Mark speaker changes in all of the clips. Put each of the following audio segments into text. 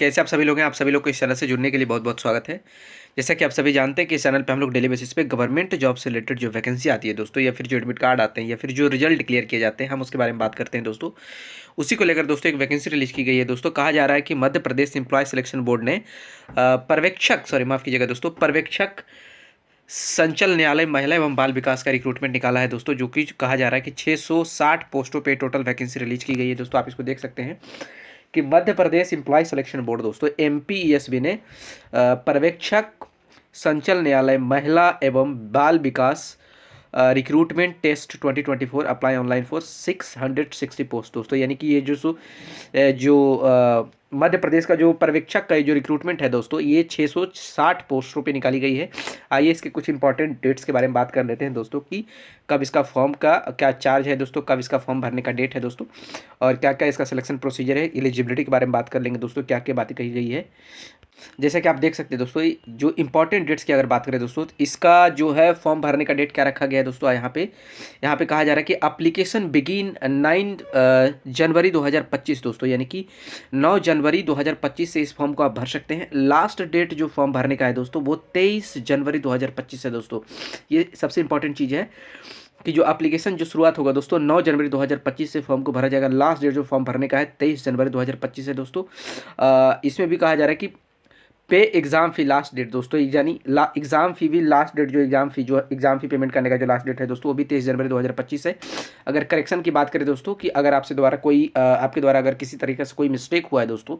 Speaker 1: कैसे आप सभी लोग हैं। आप सभी लोग को इस चैनल से जुड़ने के लिए बहुत बहुत स्वागत है। जैसा कि आप सभी जानते हैं कि इस चैनल पे हम लोग डेली बेसिस पे गवर्नमेंट जॉब से रिलेटेड जो वैकेंसी आती है दोस्तों, या फिर जो एडमिट कार्ड आते हैं, या फिर जो रिजल्ट डिक्लेयर किए जाते हैं, हम उसके बारे में बात करते हैं दोस्तों। उसी को लेकर दोस्तों एक वैकेंसी रिलीज की गई है दोस्तों। कहा जा रहा है कि Madhya Pradesh employee selection board ने माफ़ कीजिएगा दोस्तों, पर्यवेक्षक संचल न्यायालय महिला एवं बाल विकास का रिक्रूटमेंट निकाला है दोस्तों, जो कि कहा जा रहा है कि 660 पोस्टों पे टोटल वैकेंसी रिलीज की गई है दोस्तों। आप इसको देख सकते हैं कि Madhya Pradesh employee selection board दोस्तों MPESB ने पर्यवेक्षक संचल न्यायालय महिला एवं बाल विकास recruitment test 2024 apply online for 660 post दोस्तों। यानी कि ये जो मध्य प्रदेश का जो पर्यवेक्षक का जो रिक्रूटमेंट है दोस्तों, ये 660 पोस्टों पे निकाली गई है। आइए इसके कुछ इंपॉर्टेंट डेट्स के बारे में बात कर लेते हैं दोस्तों कि कब इसका फॉर्म का क्या चार्ज है दोस्तों, कब इसका फॉर्म भरने का डेट है दोस्तों, और क्या क्या इसका सिलेक्शन प्रोसीजर है। एलिजिबिलिटी के बारे में बात कर लेंगे दोस्तों, क्या क्या बातें कही गई है। जैसा कि आप देख सकते हैं दोस्तों, जो इंपॉर्टेंट डेट्स की अगर बात करें दोस्तों, तो इसका जो है फॉर्म भरने का डेट क्या रखा गया है दोस्तों। यहाँ पे कहा जा रहा है कि एप्लीकेशन बिगिन 9 जनवरी 2025 दोस्तों, यानी कि 9 जनवरी 2025 से इस फॉर्म को आप भर सकते हैं। लास्ट डेट जो फॉर्म भरने का है दोस्तों, वो 23 जनवरी 2025 है दोस्तों। ये सबसे इंपॉर्टेंट चीज़ है कि जो एप्लीकेशन जो शुरुआत होगा दोस्तों 9 जनवरी 2025 से फॉर्म को भरा जाएगा। लास्ट डेट जो फॉर्म भरने का है 23 जनवरी 2025 है दोस्तों। इसमें भी कहा जा रहा है कि पे एग्जाम फी लास्ट डेट दोस्तों, यानी एग्जाम फी भी लास्ट डेट, जो एग्जाम फी पेमेंट करने का जो लास्ट डेट है दोस्तों, वो भी 23 जनवरी 2025 है। अगर करेक्शन की बात करें दोस्तों कि अगर आपके द्वारा अगर किसी तरीके से कोई मिस्टेक हुआ है दोस्तों,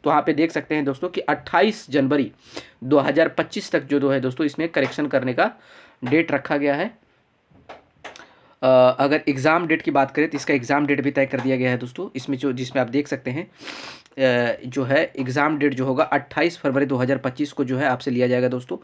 Speaker 1: तो वहाँ पे देख सकते हैं दोस्तों कि 28 जनवरी 2025 तक जो है दोस्तों, इसमें करेक्शन करने का डेट रखा गया है। अगर एग्ज़ाम डेट की बात करें तो इसका एग्ज़ाम डेट भी तय कर दिया गया है दोस्तों। जिसमें आप देख सकते हैं जो है एग्ज़ाम डेट जो होगा 28 फरवरी 2025 को जो है आपसे लिया जाएगा दोस्तों।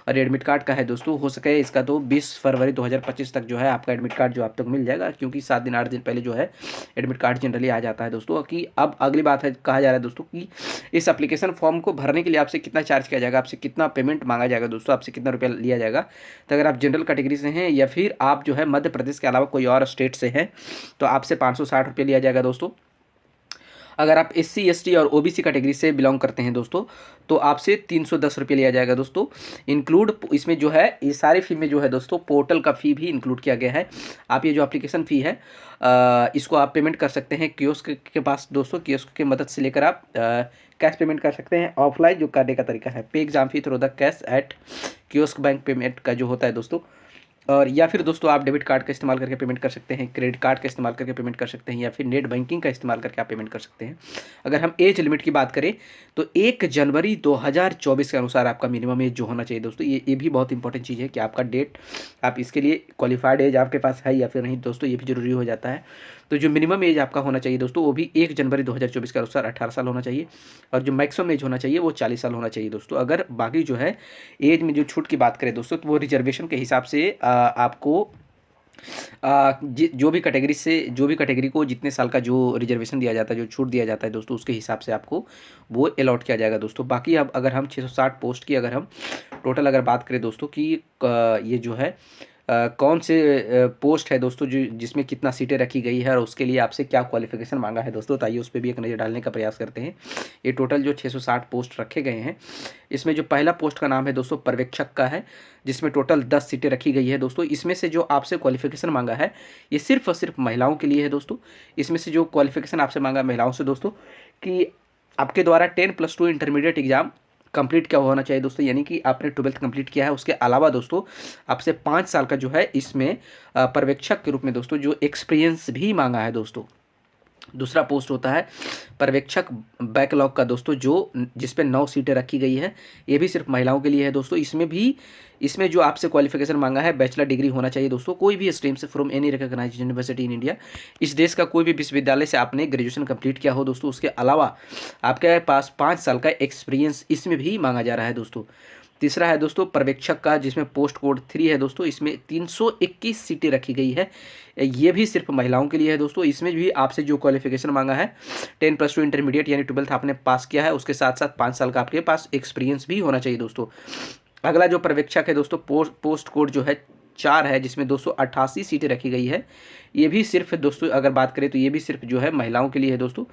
Speaker 1: और एडमिट कार्ड का है दोस्तों, हो सके इसका तो 20 फरवरी 2025 तक जो है आपका एडमिट कार्ड जो आप तक मिल जाएगा, क्योंकि 7 दिन 8 दिन पहले जो है एडमिट कार्ड जनरली आ जाता है दोस्तों। कि अब अगली बात है, कहा जा रहा है दोस्तों कि इस एप्लीकेशन फॉर्म को भरने के लिए आपसे कितना चार्ज किया जाएगा, आपसे कितना पेमेंट मांगा जाएगा दोस्तों, आपसे कितना रुपया लिया जाएगा। तो अगर आप जनरल कैटेगरी से हैं, या फिर आप जो है मध्य प्रदेश के अलावा कोई और स्टेट से हैं, तो आपसे 560 रुपये लिया जाएगा दोस्तों। अगर आप SC ST और OBC कैटेगरी से बिलोंग करते हैं दोस्तों, तो आपसे 310 रुपये लिया जाएगा दोस्तों। इंक्लूड इसमें जो है ये सारी फी में जो है दोस्तों, पोर्टल का फ़ी भी इंक्लूड किया गया है। आप ये जो एप्लीकेशन फ़ी है इसको आप पेमेंट कर सकते हैं कियोस्क के पास दोस्तों। कियोस्क की मदद से लेकर आप कैश पेमेंट कर सकते हैं। ऑफलाइन जो करने का तरीका है, पे exam fee through the cash at kiosk bank payment का जो होता है दोस्तों। और या फिर दोस्तों आप डेबिट कार्ड का इस्तेमाल करके पेमेंट कर सकते हैं, क्रेडिट कार्ड का इस्तेमाल करके पेमेंट कर सकते हैं, या फिर नेट बैंकिंग का इस्तेमाल करके आप पेमेंट कर सकते हैं। अगर हम एज लिमिट की बात करें तो 1 जनवरी 2024 के अनुसार आपका मिनिमम एज जो होना चाहिए दोस्तों। ये भी बहुत इंपॉर्टेंट चीज़ है कि आपका डेट, आप इसके लिए क्वालिफाइड एज आपके पास है या फिर नहीं दोस्तों, ये भी जरूरी हो जाता है। तो जो मिनिमम एज आपका होना चाहिए दोस्तों, वो भी 1 जनवरी 2024 के अनुसार 18 साल होना चाहिए। और जो मैक्सिमम एज होना चाहिए वो 40 साल होना चाहिए दोस्तों। अगर बाकी जो है एज में जो छूट की बात करें दोस्तों, तो वो रिजर्वेशन के हिसाब से आपको जो भी कैटेगरी को जितने साल का जो रिजर्वेशन दिया जाता है, जो छूट दिया जाता है दोस्तों, उसके हिसाब से आपको वो अलॉट किया जाएगा दोस्तों। बाकी अब अगर हम 660 पोस्ट की अगर हम टोटल अगर बात करें दोस्तों कि ये जो है कौन से पोस्ट है दोस्तों, जिसमें कितना सीटें रखी गई है और उसके लिए आपसे क्या क्वालिफिकेशन मांगा है दोस्तों, तो आइए उस पर भी एक नज़र डालने का प्रयास करते हैं। ये टोटल जो 660 पोस्ट रखे गए हैं, इसमें जो पहला पोस्ट का नाम है दोस्तों पर्यवेक्षक का है, जिसमें टोटल 10 सीटें रखी गई है दोस्तों। इसमें से जो आपसे क्वालिफिकेशन मांगा है, ये सिर्फ और सिर्फ महिलाओं के लिए है दोस्तों। इसमें से जो क्वालिफिकेशन आपसे मांगा है महिलाओं से दोस्तों, कि आपके द्वारा 10+2 इंटरमीडिएट एग्जाम कंप्लीट क्या होना चाहिए दोस्तों, यानी कि आपने 12th कंप्लीट किया है। उसके अलावा दोस्तों आपसे 5 साल का जो है इसमें पर्यवेक्षक के रूप में दोस्तों जो एक्सपीरियंस भी मांगा है दोस्तों। दूसरा पोस्ट होता है पर्यवेक्षक बैकलॉग का दोस्तों, जिस पे 9 सीटें रखी गई है। ये भी सिर्फ महिलाओं के लिए है दोस्तों। इसमें जो आपसे क्वालिफिकेशन मांगा है, बैचलर डिग्री होना चाहिए दोस्तों, कोई भी स्ट्रीम से, from any recognised university in India. इस देश का कोई भी विश्वविद्यालय से आपने ग्रेजुएशन कंप्लीट किया हो दोस्तों। उसके अलावा आपके पास 5 साल का एक्सपीरियंस इसमें भी मांगा जा रहा है दोस्तों। तीसरा है दोस्तों पर्यवेक्षक का, जिसमें पोस्ट कोड 3 है दोस्तों। इसमें 321 सीटें रखी गई है। ये भी सिर्फ महिलाओं के लिए है दोस्तों। इसमें भी आपसे जो क्वालिफिकेशन मांगा है 10+2 इंटरमीडिएट यानी 12th आपने पास किया है, उसके साथ साथ 5 साल का आपके पास एक्सपीरियंस भी होना चाहिए दोस्तों। अगला जो पर्यवेक्षक है दोस्तों, पोस्ट कोड जो है 4 है जिसमें 288 सीटें रखी गई है। ये भी सिर्फ दोस्तों अगर बात करें तो ये भी सिर्फ जो है महिलाओं के लिए है दोस्तों।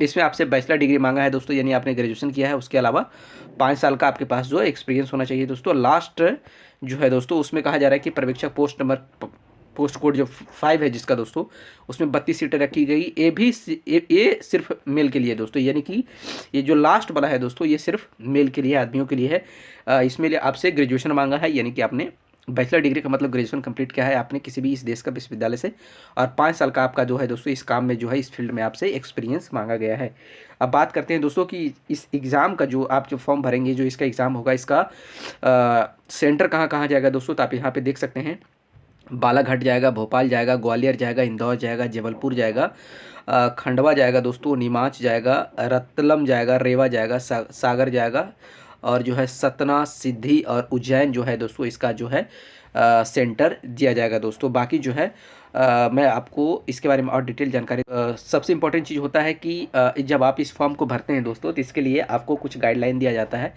Speaker 1: इसमें आपसे बैचलर डिग्री मांगा है दोस्तों, यानी आपने ग्रेजुएशन किया है, उसके अलावा 5 साल का आपके पास जो है एक्सपीरियंस होना चाहिए दोस्तों। लास्ट जो है दोस्तों उसमें कहा जा रहा है कि पर्यवेक्षक पोस्ट कोड जो 5 है जिसका दोस्तों, उसमें 32 सीटें रखी गई। ये सिर्फ मेल के लिए दोस्तों, यानी कि ये जो लास्ट वाला है दोस्तों ये सिर्फ मेल के लिए, आदमियों के लिए है। इसमें आपसे ग्रेजुएशन मांगा है, यानी कि आपने बैचलर डिग्री का मतलब ग्रेजुएशन कंप्लीट किया है आपने किसी भी इस देश का विश्वविद्यालय से, और 5 साल का आपका जो है दोस्तों इस काम में जो है इस फील्ड में आपसे एक्सपीरियंस मांगा गया है। अब बात करते हैं दोस्तों कि इस एग्ज़ाम का जो आप जो फॉर्म भरेंगे, जो इसका एग्ज़ाम होगा, इसका सेंटर कहाँ कहाँ जाएगा दोस्तों, तो आप यहाँ पे देख सकते हैं। बालाघाट जाएगा, भोपाल जाएगा, ग्वालियर जाएगा, इंदौर जाएगा, जबलपुर जाएगा, खंडवा जाएगा दोस्तों, नीमाच जाएगा, रतलम जाएगा, रेवा जाएगा, सागर जाएगा, और जो है सतना, सिद्धि और उज्जैन जो है दोस्तों इसका जो है सेंटर दिया जाएगा दोस्तों। बाकी जो है मैं आपको इसके बारे में और डिटेल जानकारी सबसे इम्पोर्टेंट चीज़ होता है कि जब आप इस फॉर्म को भरते हैं दोस्तों तो इसके लिए आपको कुछ गाइडलाइन दिया जाता है।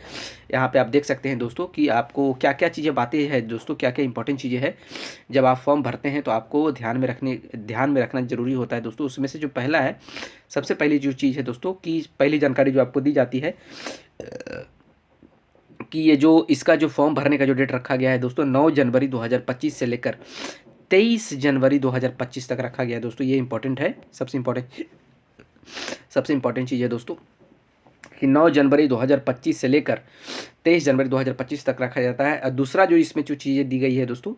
Speaker 1: यहाँ पे आप देख सकते हैं दोस्तों कि आपको क्या क्या चीज़ें बातें हैं दोस्तों, क्या क्या इंपॉर्टेंट चीज़ें हैं जब आप फॉर्म भरते हैं तो आपको ध्यान में रखना ज़रूरी होता है दोस्तों। उसमें से जो पहला है, सबसे पहली जो चीज़ है दोस्तों कि पहली जानकारी जो आपको दी जाती है कि ये जो इसका जो फॉर्म भरने का जो डेट रखा गया है दोस्तों 9 जनवरी 2025 से लेकर 23 जनवरी 2025 तक रखा गया है दोस्तों। ये इंपॉर्टेंट है, सबसे इम्पॉर्टेंट चीज़ है दोस्तों कि 9 जनवरी 2025 से लेकर 23 जनवरी 2025 तक रखा जाता है। और दूसरा जो इसमें जो चीज़ें दी गई है दोस्तों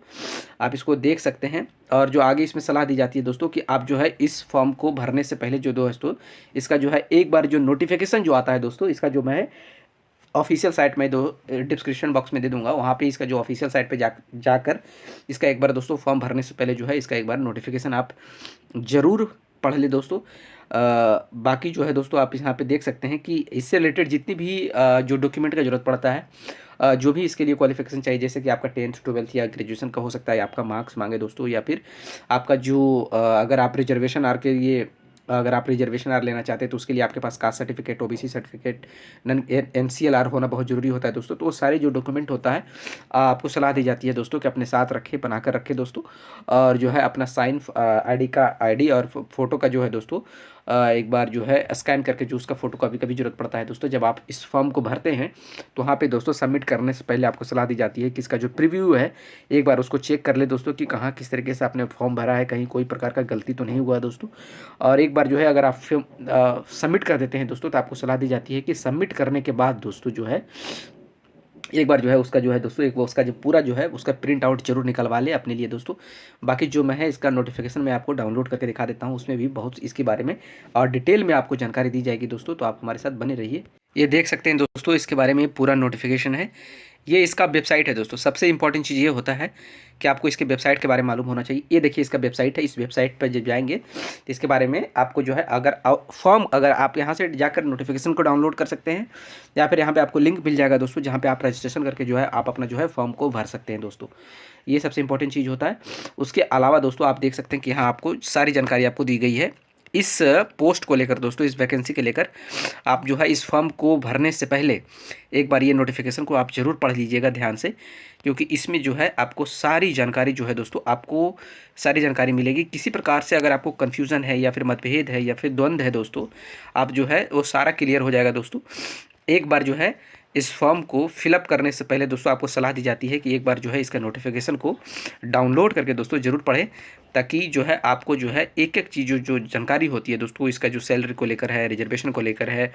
Speaker 1: आप इसको देख सकते हैं, और जो आगे इसमें सलाह दी जाती है दोस्तों कि आप जो है इस फॉर्म को भरने से पहले जो दोस्तों इसका जो है एक बार जो नोटिफिकेशन जो आता है दोस्तों, इसका जो मैं ऑफिशियल साइट में डिस्क्रिप्शन बॉक्स में दे दूंगा, वहाँ पे इसका जो ऑफिशियल साइट पे जाकर इसका एक बार दोस्तों फॉर्म भरने से पहले जो है इसका एक बार नोटिफिकेशन आप ज़रूर पढ़ ले दोस्तों। बाकी जो है दोस्तों आप यहाँ पे देख सकते हैं कि इससे रिलेटेड जितनी भी जो डॉक्यूमेंट का ज़रूरत पड़ता है, जो भी इसके लिए क्वालिफिकेशन चाहिए, जैसे कि आपका 10th 12th या ग्रेजुएशन का हो सकता है, आपका मार्क्स मांगे दोस्तों, या फिर आपका जो अगर आप रिजर्वेशन आर के लिए अगर आप रिजर्वेशन आर लेना चाहते हैं तो उसके लिए आपके पास caste certificate, OBC certificate, NCLR होना बहुत ज़रूरी होता है दोस्तों। तो वो सारे जो डॉक्यूमेंट होता है आपको सलाह दी जाती है दोस्तों कि अपने साथ रखें, बना कर रखें दोस्तों, और जो है अपना साइन आईडी और फोटो का जो है दोस्तों एक बार जो है स्कैन करके जो उसका फोटो कभी कभी ज़रूरत पड़ता है दोस्तों। जब आप इस फॉर्म को भरते हैं तो वहाँ पे दोस्तों सबमिट करने से पहले आपको सलाह दी जाती है कि इसका जो प्रीव्यू है एक बार उसको चेक कर ले दोस्तों कि कहाँ किस तरीके से आपने फॉर्म भरा है, कहीं कोई प्रकार का गलती तो नहीं हुआ दोस्तों। और एक बार जो है अगर आप सबमिट कर देते हैं दोस्तों तो आपको सलाह दी जाती है कि सबमिट करने के बाद दोस्तों जो है एक बार जो है उसका जो है दोस्तों एक वो उसका जो पूरा जो है उसका प्रिंट आउट जरूर निकलवा ले अपने लिए दोस्तों। बाकी जो मैं है इसका नोटिफिकेशन मैं आपको डाउनलोड करके दिखा देता हूँ, उसमें भी बहुत इसके बारे में और डिटेल में आपको जानकारी दी जाएगी दोस्तों, तो आप हमारे साथ बने रहिए। ये देख सकते हैं दोस्तों इसके बारे में पूरा नोटिफिकेशन है, ये इसका वेबसाइट है दोस्तों। सबसे इंपॉर्टेंट चीज़ ये होता है कि आपको इसके वेबसाइट के बारे में मालूम होना चाहिए। ये देखिए इसका वेबसाइट है, इस वेबसाइट पर जब जाएंगे तो इसके बारे में आपको जो है अगर फॉर्म अगर आप यहाँ से जाकर नोटिफिकेशन को डाउनलोड कर सकते हैं, या फिर यहाँ पे आपको लिंक मिल जाएगा दोस्तों जहाँ पे आप रजिस्ट्रेशन करके जो है आप अपना जो है फॉर्म को भर सकते हैं दोस्तों। ये सबसे इंपॉर्टेंट चीज़ होता है। उसके अलावा दोस्तों आप देख सकते हैं कि यहाँ आपको सारी जानकारी आपको दी गई है इस पोस्ट को लेकर दोस्तों, इस वैकेंसी के लेकर। आप जो है इस फॉर्म को भरने से पहले एक बार ये नोटिफिकेशन को आप ज़रूर पढ़ लीजिएगा ध्यान से, क्योंकि इसमें जो है आपको सारी जानकारी जो है दोस्तों आपको सारी जानकारी मिलेगी। किसी प्रकार से अगर आपको कन्फ्यूज़न है या फिर मतभेद है या फिर द्वंद्व है दोस्तों, आप जो है वो सारा क्लियर हो जाएगा दोस्तों। एक बार जो है इस फॉर्म को फिलअप करने से पहले दोस्तों आपको सलाह दी जाती है कि एक बार जो है इसका नोटिफिकेशन को डाउनलोड करके दोस्तों ज़रूर पढ़ें, ताकि जो है आपको जो है एक एक चीज़ जो जानकारी होती है दोस्तों, इसका जो सैलरी को लेकर है, रिजर्वेशन को लेकर है,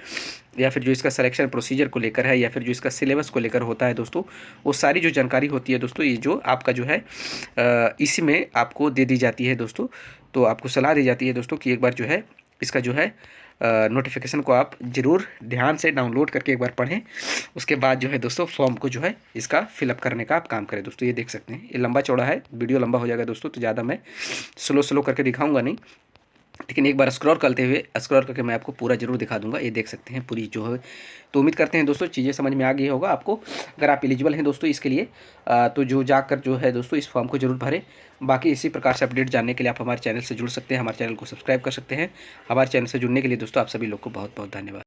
Speaker 1: या फिर जो इसका सिलेक्शन प्रोसीजर को लेकर है, या फिर जो इसका सिलेबस को लेकर होता है दोस्तों, वो सारी जो जानकारी होती है दोस्तों ये जो आपका जो है इसी में आपको दे दी जाती है दोस्तों। तो आपको सलाह दी जाती है दोस्तों कि एक बार जो है इसका जो है नोटिफिकेशन को आप ज़रूर ध्यान से डाउनलोड करके एक बार पढ़ें। उसके बाद जो है दोस्तों फॉर्म को जो है इसका फिलअप करने का आप काम करें दोस्तों। ये देख सकते हैं ये लंबा चौड़ा है, वीडियो लंबा हो जाएगा दोस्तों, तो ज़्यादा मैं स्लो करके दिखाऊंगा नहीं, लेकिन एक बार स्क्रॉल करके मैं आपको पूरा जरूर दिखा दूंगा। ये देख सकते हैं पूरी जो है। तो उम्मीद करते हैं दोस्तों चीज़ें समझ में आ गई होगा आपको। अगर आप एलिजिबल हैं दोस्तों इसके लिए तो जो जाकर जो है दोस्तों इस फॉर्म को जरूर भरें। बाकी इसी प्रकार से अपडेट जानने के लिए आप हमारे चैनल से जुड़ सकते हैं, हमारे चैनल को सब्सक्राइब कर सकते हैं। हमारे चैनल से जुड़ने के लिए दोस्तों आप सभी लोग को बहुत बहुत धन्यवाद।